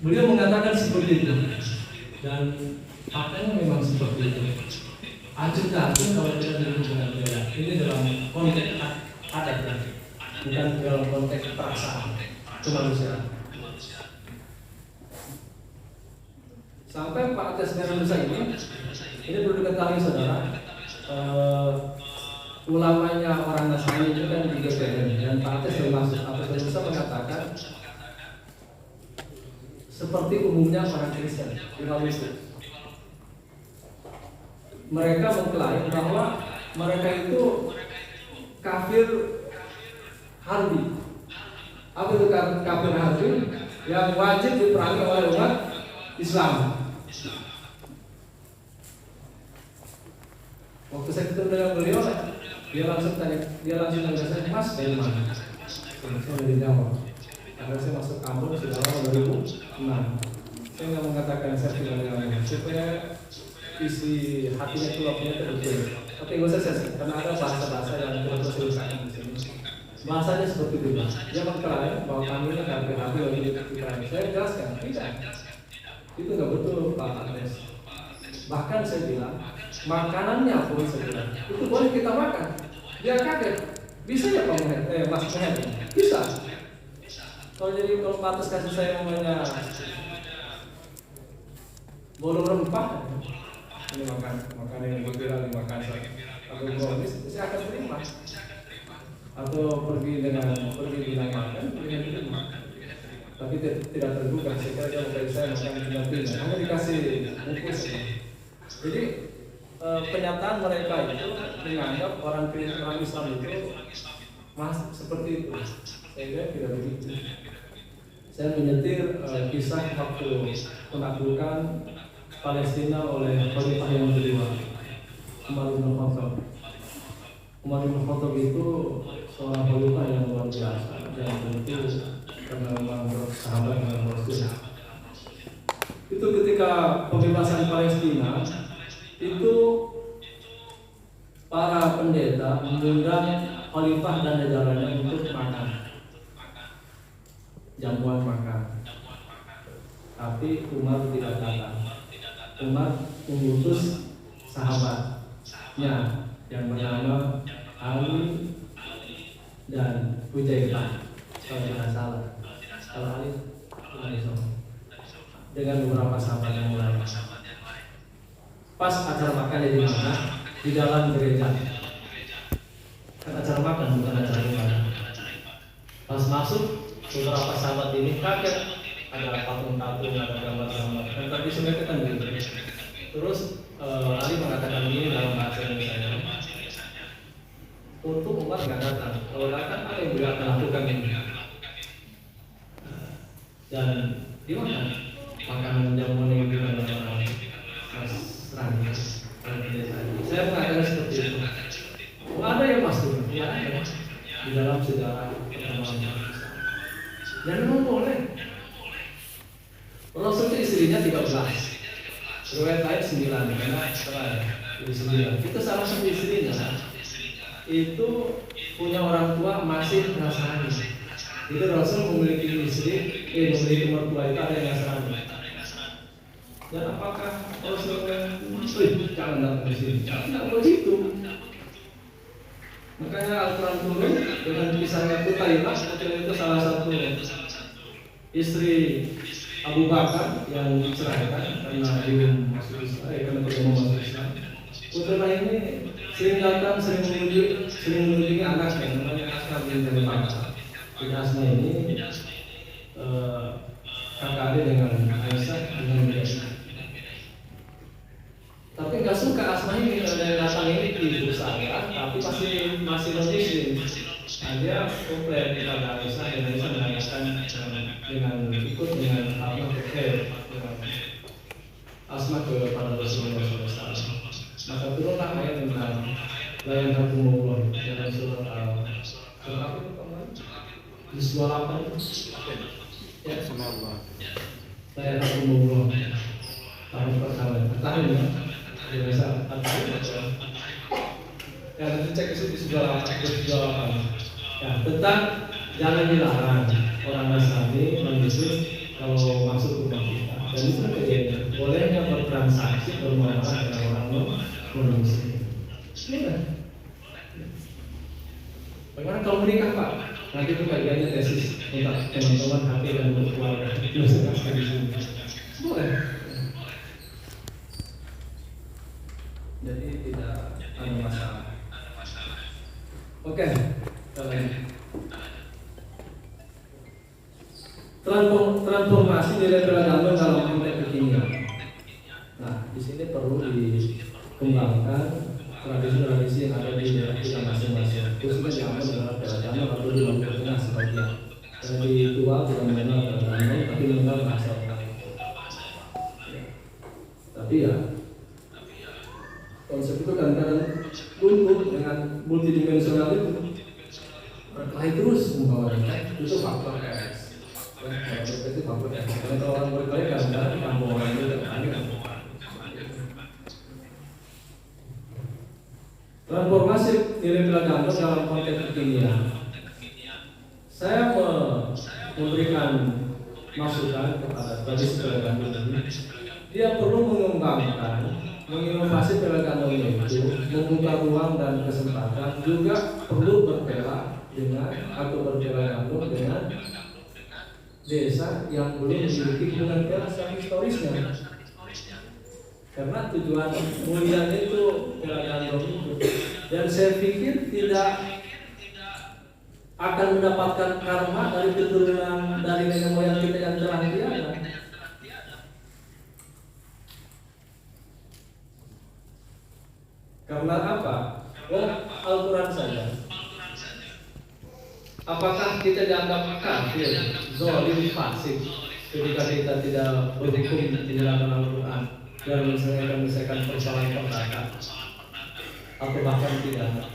beliau mengatakan seperti itu, dan faktanya memang seperti itu. Acur-acur kalau kita berhubungan beda. Ini dalam konteks adat, bukan dalam konteks perasaan kemanusiaan. Sampai Pak Ates Merusa ini perlu diketahui saudara, ulamanya orang Nasrani itu kan di GPN, dan Pak Ates termasuk. Ates Merusa mengatakan seperti umumnya orang Kristen di Malaysia, mereka mengklaim bahwa mereka itu kafir harbi. Apa itu kafir harbi? Yang wajib diperangi oleh umat Islam. Waktu saya ketemu dengan beliau, dia langsung tanya saya, Mas dari mana? Saya dari Jawa. Karena saya masuk kampung sudah lama 2006. Saya nggak mengatakan saya tinggal di Jawa supaya isi hatinya keluarnya terbetul. Tapi nggak usah saya, karena ada bahasa-bahasa yang tidak terselesaikan di sini. Bahasanya seperti itu. Dia mengklaim bahwa kami ini kafir harbi wajib diperangi. Saya jelaskan, tidak. Itu nggak betul Pak Agnes. Bahkan saya bilang makanannya pun saya bilang itu boleh kita makan. Dia kaget. Bisa ya Pak Mas Muhammad? Bisa. Kalau pantas kasih saya namanya bolong rempah, ini makan yang bergerak dimakan atau brownies, saya akan terima. Atau pergi bilang makan, dengan terima. Tapi tidak terbuka. Saya kira dia bukan saya makan dengan hanya dikasih bungkus. Jadi penyataan mereka itu menganggap orang Islam itu seperti itu. Saya kira tidak begitu. Saya menyetir kisah waktu penaklukan Palestina oleh Khalifah yang kedua, Umar bin Khattab. Umar bin Khattab itu seorang khalifah yang luar biasa, dan tentu karena memang sahabat dengan Rasul. Itu ketika pembebasan Palestina, itu para pendeta mengundang khalifah dan jajarannya untuk makan, jamuan makan. Tapi Umar tidak datang. Umar mengutus sahabatnya yang bernama Ali dan Hujaifah, kalau tidak salah. Kalau Ali dengan beberapa sahabat yang lain. Pas acara makan di mana? Di dalam gereja. Kan acara makan bukan acara ibadah. Pas masuk, beberapa sahabat ini kaget, ada patung-patung, ada gambar-gambar. Dan tadi sebenarnya kan begitu. Terus Ali mengatakan ini dalam bahasa Indonesia. Untuk Umar nggak datang. Kalau datang ada yang beliau akan lakukan ini. Dan di mana makanan jamuan yang diberikan oleh Mas Rani? Saya mengatakan seperti itu. Ada yang masuk, ya ada di dalam sejarah pertemuan. Dan memang boleh. Rasul itu istrinya 13, riwayat lain 9, karena setelah jadi 9. Itu salah satu istrinya itu punya orang tua masih Nasrani. Itu Rasul memiliki memiliki mertua itu ada yang Nasrani. Dan apakah Rasul jangan datang di sini? Tidak begitu. Makanya Al-Quran turun dengan kisahnya Qutaillah. Itu salah satu istri Abu Bakar yang diceraikan karena belum masuk Islam, karena belum masuk Islam. Qutaillah ini sering datang, sering mengunjungi anaknya, namanya Asma bin Abi Bakar. Jadi Asma ini kakak adik dengan Aisyah dengan Aisyah. Tapi nggak suka Asma ini, datang ini di saya, tapi masih non-Muslim. Nah, dia asma kepada Rasulullah SAW. Maka turunlah ayat tentang layan hakumullah dalam surat Al-Qur'an di 28 ya sama Allah. Layan hakumullah tahun pertama tahun ya biasa tahun ya nanti cek di 28 ya tentang jangan dilarang orang Nasrani non-Muslim kalau masuk ke rumah kita. Dan itu kejadian bolehnya bertransaksi bermuamalah dengan orang non-Muslim. Boleh. Bagaimana kalau menikah Pak? Nanti itu bagiannya tesis untuk teman-teman HP dan keluarga. Boleh. Jadi tidak ada masalah. Oke, transformasi nilai beragama dalam konteks kekinian. Nah, di sini perlu dikembangkan tradisi-tradisi yang ada di daerah kita masing-masing. Khususnya diambil dalam beragama atau di Timur Tengah sebagian. Karena di tua tidak mengenal beragama, tapi mengenal bahasa orang. Tapi ya, konsep itu kadang-kadang tumbuh dengan multidimensional itu berkelahi terus membawanya. Itu faktor X. Itu faktor X. Karena kalau orang berkelahi kadang-kadang kampung orang itu terkait. Transformasi nilai beragama dalam konteks kekinian. Saya memberikan masukan kepada tradisi beragama ini. Dia perlu mengembangkan, menginovasi beragama itu, membuka ruang dan kesempatan, juga perlu berbela dengan atau berberagama dengan desa yang belum memiliki hubungan kelas yang historisnya. Karena tujuan mulianya itu beragama itu, dan saya pikir tidak akan mendapatkan karma dari keturunan dari nenek moyang kita yang telah tiada. Karena apa? Al-Quran saja. Apakah kita dianggap kafir, zalim, fasik ketika kita tidak berhukum di dalam Al-Quran dan menyelesaikan persoalan perdata, atau bahkan tidak?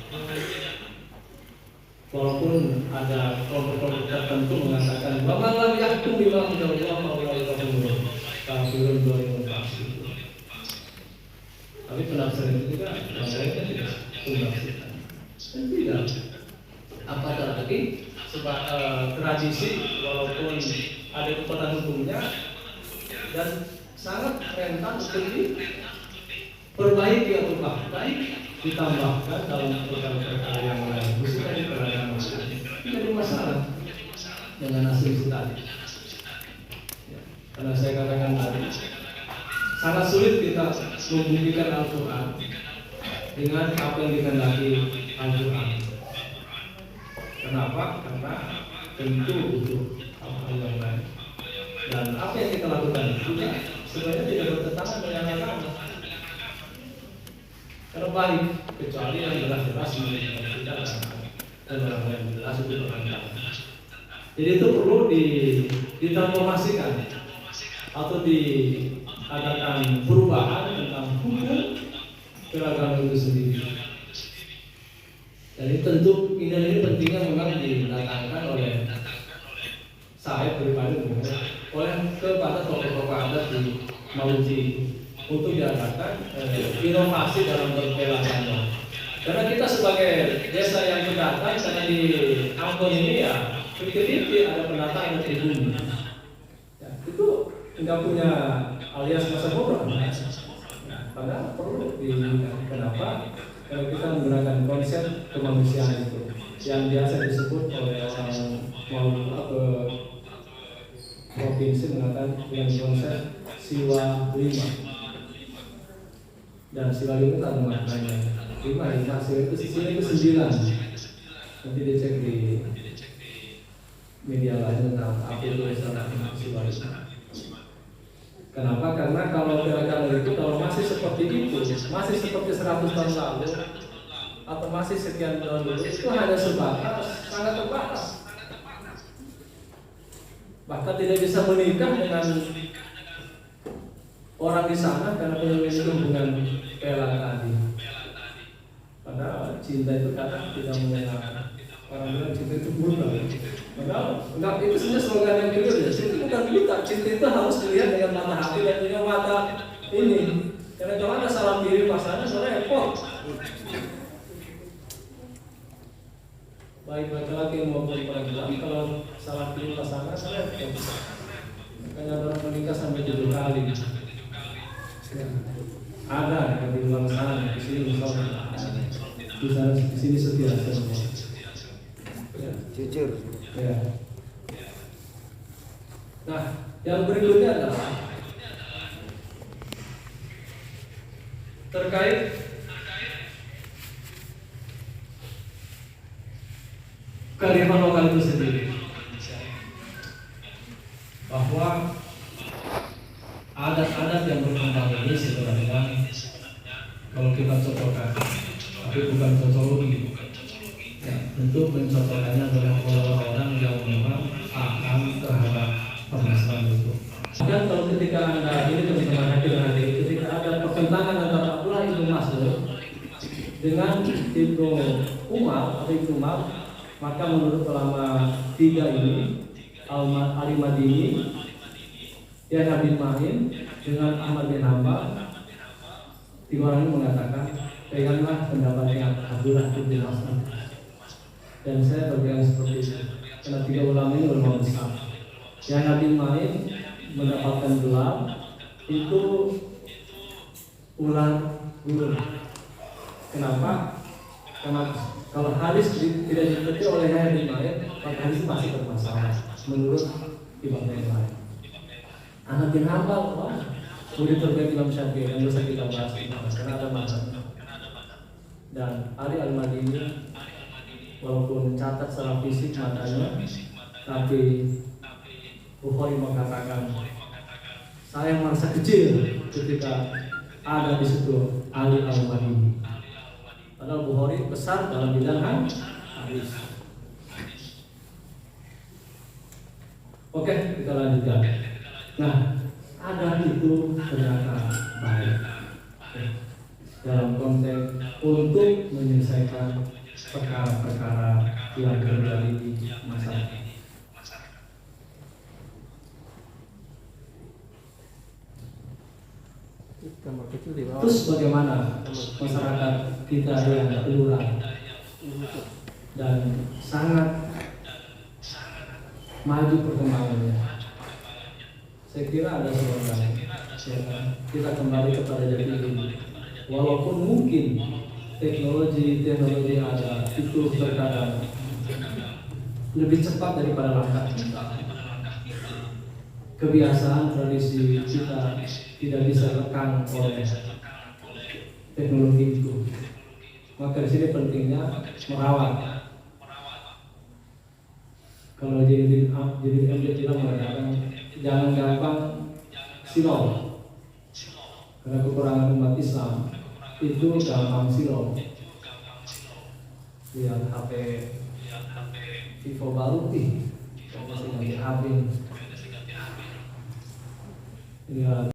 Walaupun ada kelompok-kelompok tertentu mengatakan bahwa lam yahkum bima anzalallah faulai kafirun kafirun zalim fasik. Tapi penafsiran itu juga yang lainnya tidak menafsirkan. Dan tidak. Apa tadi? Sebab tradisi walaupun ada kekuatan hukumnya dan sangat rentan untuk diperbaiki atau bahkan ditambahkan dalam perkara-perkara yang lain. Khususnya di peradaban tidak ada masalah dengan asumsi tadi. Karena saya katakan tadi sangat sulit kita membuktikan Al-Quran dengan apa yang dikehendaki Al-Quran. Kenapa? Karena tentu butuh hal yang lain. Dan apa yang kita lakukan juga sebenarnya tidak bertentangan dengan agama. Karena baik kecuali yang jelas-jelas menunjukkan dan orang yang jelas itu bertentangan. Jadi itu perlu ditransformasikan atau diadakan perubahan tentang hukum beragama itu sendiri. Jadi tentu ini pentingnya memang didatangkan oleh saya pribadi oleh kepada tokoh-tokoh adat di Maluku untuk diadakan inovasi dalam beragama. Karena kita sebagai desa yang pendatang karena di Ambon ini ya pikir-pikir ada pendatang yang pribumi. Ya, itu tidak punya alias masa bodoh. Padahal perlu kenapa? Kalau kita menggunakan konsep kemanusiaan itu yang biasa disebut oleh orang Maluku atau provinsi mengatakan dengan konsep siwa 5 dan siwa 5 itu ada maknanya 5 siwa itu sini itu 9. Nanti dicek di media lain tentang apa itu istilah siwa 5. Kenapa? Karena kalau beragama itu kalau masih seperti itu, masih seperti 100 tahun lalu atau masih sekian tahun dulu, itu hanya sebatas, sangat terbatas. Bahkan tidak bisa menikah dengan orang di sana karena memiliki hubungan pelan tadi. Padahal cinta itu kadang tidak menyenangkan. Orang bilang cinta itu buta. Padahal enggak, itu sebenarnya slogan yang kedua ya. Cinta itu bukan buta. Cinta itu harus dilihat dengan mata hati dan dengan mata ini. Karena kalau ada salah pilih pasangan, sebenarnya repot. Baik laki-laki maupun perempuan, kalau salah pilih pasangan, sebenarnya repot. Makanya orang menikah sampai 7 kali. Ada yang di luar sana, di sini misalnya, di sini setia semua. Ya. Jujur. Ya. Nah, yang berikutnya adalah terkait kearifan lokal itu sendiri, bahwa adat-adat yang berkembang ini sebenarnya kalau kita cocokkan, tapi bukan sosiologi. Ya, tentu mencocokkannya adalah orang-orang yang memang paham terhadap permasalahan itu. Dan kalau ketika Anda ini teman-teman hati-hati, ketika ada pertentangan antara Abdullah ibnu Mas'ud dengan Ibnu Umar atau Ibnu Umar, maka menurut ulama tiga ini, Al-Madini, Yahya bin Ma'in dengan Ahmad bin Hanbal, tiga orang ini mengatakan peganglah pendapatnya Abdullah bin Mas'ud. Dan saya berpegang seperti itu. Karena tiga ulama ini ulama besar. Yahya bin Ma'in mendapatkan gelar itu ular gurun. Kenapa? Karena kalau hadis tidak diikuti oleh Yahya bin Ma'in, maka hadis masih bermasalah menurut imam yang lain. Ahmad bin Hanbal, murid terbaik Imam Syafi'i yang bisa kita bahas karena ada masalah. Dan Ali Al-Madini walaupun catat secara fisik matanya, tapi Bukhari mengatakan saya merasa kecil ketika ada di situ Ali Al-Madini. Padahal Bukhari besar dalam bidang hadis. Oke, kita lanjutkan. Nah, adat itu ternyata baik dalam konteks untuk menyelesaikan perkara-perkara yang terjadi di masyarakat. Terus bagaimana masyarakat kita yang plural dan sangat maju perkembangannya? Saya kira ada slogan, kita kembali kepada jati diri. Walaupun mungkin teknologi ada itu terkadang lebih cepat daripada langkah kita. Kebiasaan tradisi kita tidak bisa lekang oleh teknologi itu. Maka di sini pentingnya merawat. Kalau jadi bilang mengatakan jangan gampang silau. Karena kekurangan umat Islam itu gampang silau. Lihat HP Vivo baru nih, masih ganti HP. Lihat